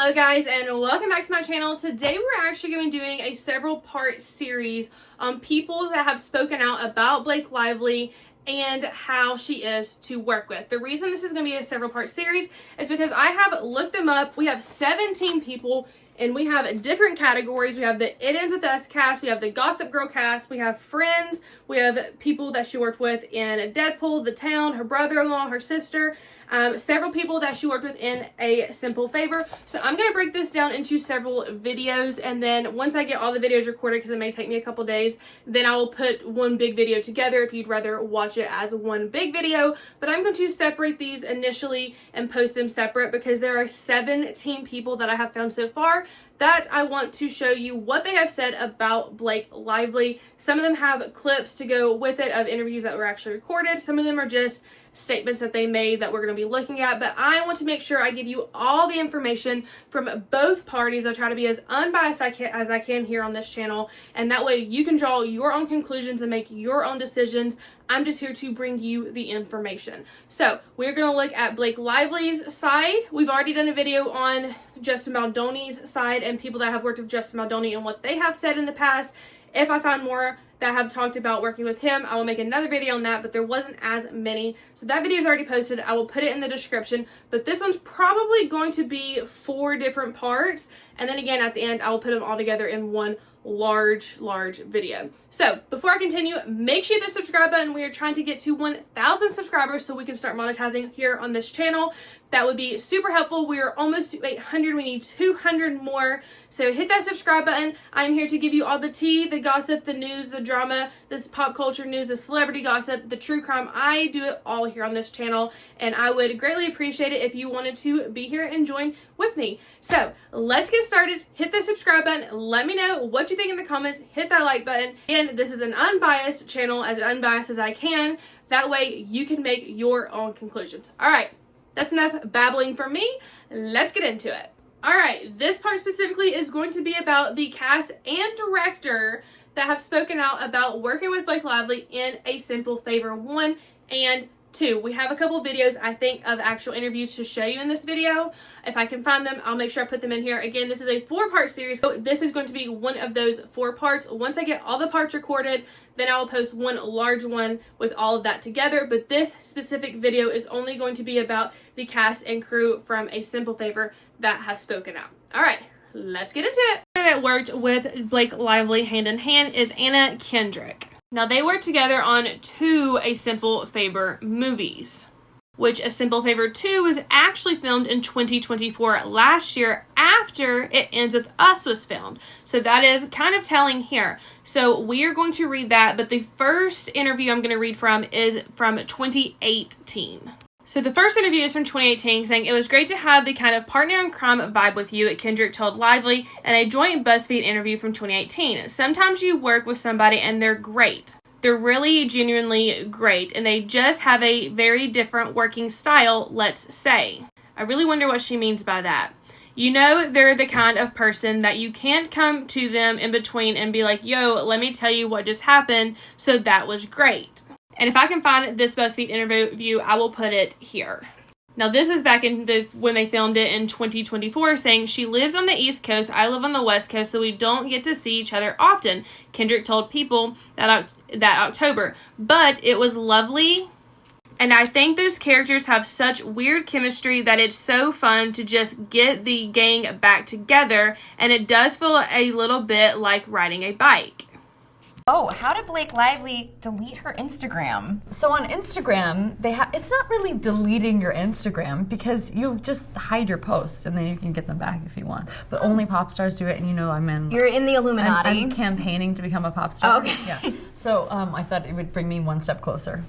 Hello guys, and welcome back to my channel. Today we're actually going to be doing a several part series on people that have spoken out about Blake Lively and how she is to work with. The reason this is going to be a several part series is because I have looked them up. We have 17 people and we have different categories. We have the It Ends With Us cast, we have the Gossip Girl cast, we have friends, we have people that she worked with in Deadpool, The Town, her brother-in-law, her sister, several people that she worked with in A Simple Favor. So I'm going to break this down into several videos, and then once I get all the videos recorded, because it may take me a couple days, then I will put one big video together if you'd rather watch it as one big video. But I'm going to separate these initially and post them separate because there are 17 people that I have found so far that I want to show you what they have said about Blake Lively. Some of them have clips to go with it of interviews that were actually recorded. Some of them are just statements that they made that we're going to be looking at, but I want to make sure I give you all the information from both parties. I try to be as unbiased as I can here on this channel, and that way you can draw your own conclusions and make your own decisions. I'm just here to bring you the information. So we're going to look at Blake Lively's side. We've already done a video on Justin Baldoni's side and people that have worked with Justin Baldoni and what they have said in the past. If I find more that have talked about working with him, I will make another video on that, but there wasn't as many. So that video is already posted. I will put it in the description, but this one's probably going to be 4 different parts. And then again, at the end, I will put them all together in one large video. So before I continue, make sure you hit the subscribe button. We are trying to get to 1,000 subscribers so we can start monetizing here on this channel. That would be super helpful. We are almost to 800. We need 200 more. So hit that subscribe button. I am here to give you all the tea, the gossip, the news, the drama, this pop culture news, the celebrity gossip, the true crime. I do it all here on this channel, and I would greatly appreciate it if you wanted to be here and join with me. So let's get started. Hit the subscribe button. Let me know what you think in the comments. Hit that like button. And this is an unbiased channel, as unbiased as I can. That way you can make your own conclusions. All right. That's enough babbling from me. Let's get into it. All right, this part specifically is going to be about the cast and director that have spoken out about working with Blake Lively in A Simple Favor 1 and 2. We have a couple videos, I think, of actual interviews to show you in this video. If I can find them, I'll make sure I put them in here. Again, this is a 4-part series, so this is going to be one of those 4 parts. Once I get all the parts recorded, then I will post one large one with all of that together. But this specific video is only going to be about the cast and crew from A Simple Favor that has spoken out. All right, let's get into it. That worked with Blake Lively hand in hand is Kendrick. Now, they worked together on 2 A Simple Favor movies, which A Simple Favor 2 was actually filmed in 2024, last year, after It Ends With Us was filmed. So that is kind of telling here. So we are going to read that, but the first interview I'm going to read from is from 2018. So the first interview is from 2018, saying, "It was great to have the kind of partner in crime vibe with you," Kendrick told Lively in a joint BuzzFeed interview from 2018. "Sometimes you work with somebody and they're great. They're really genuinely great, and they just have a very different working style, let's say." I really wonder what she means by that. "You know, they're the kind of person that you can't come to them in between and be like, yo, let me tell you what just happened, so that was great." And if I can find this BuzzFeed interview, I will put it here. Now, this is back in when they filmed it in 2024, saying, "She lives on the East Coast, I live on the West Coast, so we don't get to see each other often," Kendrick told People that October. "But it was lovely, and I think those characters have such weird chemistry that it's so fun to just get the gang back together, and it does feel a little bit like riding a bike." Oh, how did Blake Lively delete her Instagram? So on Instagram, it's not really deleting your Instagram because you just hide your posts and then you can get them back if you want. But only pop stars do it, and you know You're in the Illuminati. I'm campaigning to become a pop star. Oh, okay. Yeah. So I thought it would bring me one step closer.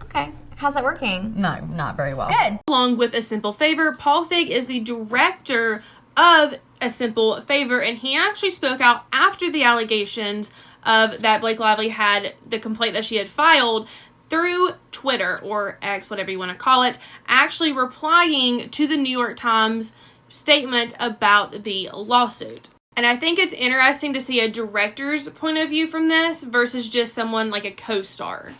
Okay. How's that working? No, not very well. Good. Along with A Simple Favor, Paul Feig is the director of A Simple Favor, and he actually spoke out after the allegations of that Blake Lively had the complaint that she had filed through Twitter, or X, whatever you want to call it, actually replying to the New York Times statement about the lawsuit. And I think it's interesting to see a director's point of view from this versus just someone like a co-star.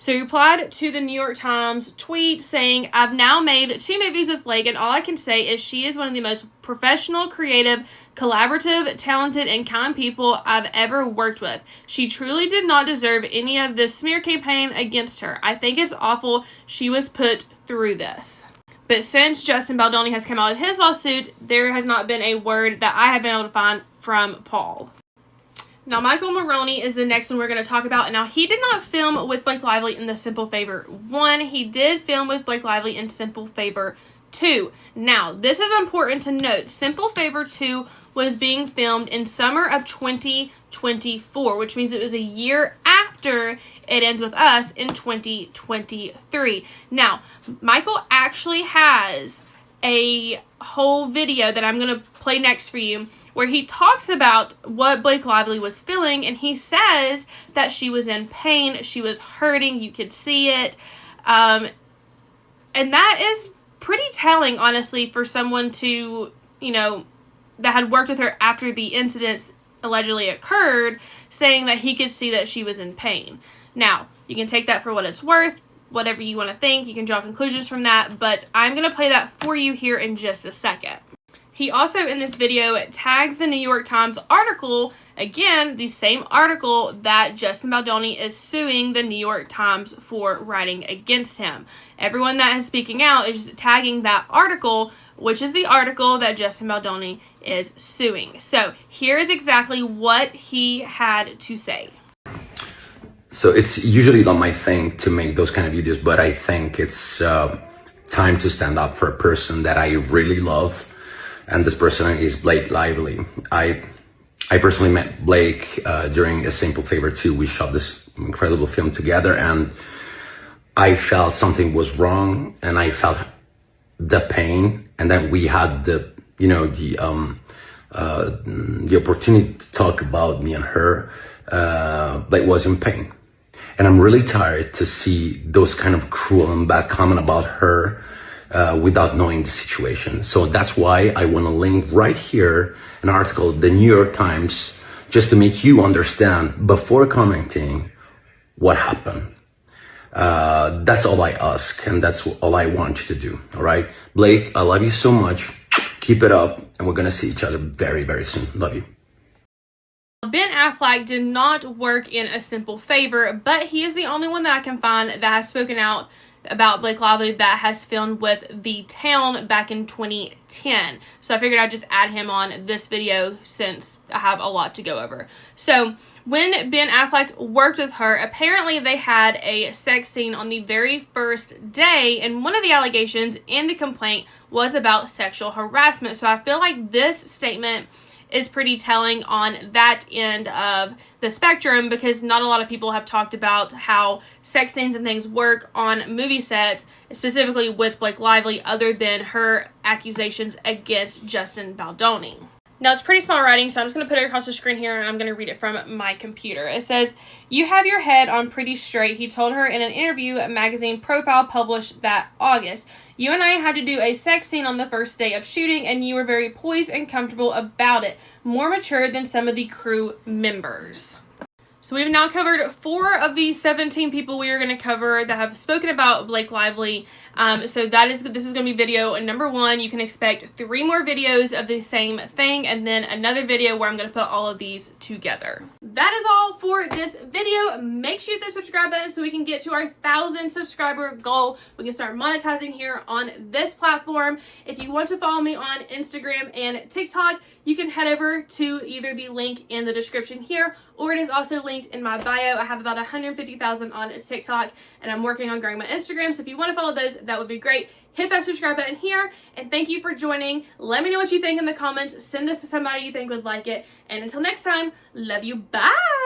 So he replied to the New York Times tweet saying, "I've now made 2 movies with Blake, and all I can say is she is one of the most professional, creative, collaborative, talented, and kind people I've ever worked with. She truly did not deserve any of this smear campaign against her. I think it's awful she was put through this." But since Justin Baldoni has come out with his lawsuit, there has not been a word that I have been able to find from Paul. Now, Michele Morrone is the next one we're going to talk about. And now, he did not film with Blake Lively in The Simple Favor 1. He did film with Blake Lively in Simple Favor 2. Now, this is important to note. Simple Favor 2 was being filmed in summer of 2024, which means it was a year after It Ends With Us in 2023. Now, Michael actually has a whole video that I'm going to play next for you where he talks about what Blake Lively was feeling, and he says that she was in pain, she was hurting, you could see it, and that is pretty telling, honestly, for someone to, you know, that had worked with her after the incidents allegedly occurred, saying that he could see that she was in pain. Now, you can take that for what it's worth, whatever you want to think, you can draw conclusions from that, but I'm going to play that for you here in just a second. He also, in this video, tags the New York Times article, again, the same article that Justin Baldoni is suing the New York Times for writing against him. Everyone that is speaking out is tagging that article, which is the article that Justin Baldoni is suing. So here is exactly what he had to say. So it's usually not my thing to make those kind of videos, but I think it's time to stand up for a person that I really love. And this person is Blake Lively. I personally met Blake during A Simple Favor 2. We shot this incredible film together, and I felt something was wrong, and I felt the pain, and then we had the opportunity to talk about me and her. Blake was in pain, and I'm really tired to see those kind of cruel and bad comment about her without knowing the situation. So that's why I want to link right here an article, the New York Times, just to make you understand before commenting what happened. That's all I ask, and that's all I want you to do. All right, Blake, I love you so much. Keep it up, and we're gonna see each other very, very soon. Love you. Ben Affleck did not work in A Simple Favor, but he is the only one that I can find that has spoken out about Blake Lively that has filmed with The Town back in 2010. So I figured I'd just add him on this video since I have a lot to go over. So when Ben Affleck worked with her, apparently they had a sex scene on the very first day, and one of the allegations in the complaint was about sexual harassment. So I feel like this statement is pretty telling on that end of the spectrum, because not a lot of people have talked about how sex scenes and things work on movie sets, specifically with Blake Lively, other than her accusations against Justin Baldoni. Now, it's pretty small writing, so I'm just going to put it across the screen here, and I'm going to read it from my computer. It says, "You have your head on pretty straight," he told her in an interview at magazine Profile published that August. "You and I had to do a sex scene on the first day of shooting, and you were very poised and comfortable about it, more mature than some of the crew members." So we've now covered 4 of the 17 people we are going to cover that have spoken about Blake Lively. So this is going to be video number 1. You can expect 3 more videos of the same thing, and then another video where I'm going to put all of these together. That is all for this video. Make sure you hit the subscribe button so we can get to our 1,000 subscriber goal. We can start monetizing here on this platform. If you want to follow me on Instagram and TikTok, you can head over to either the link in the description here, or it is also linked in my bio. I have about 150,000 on TikTok, and I'm working on growing my Instagram. So if you want to follow those, that would be great. Hit that subscribe button here, and thank you for joining. Let me know what you think in the comments. Send this to somebody you think would like it. And until next time, love you. Bye.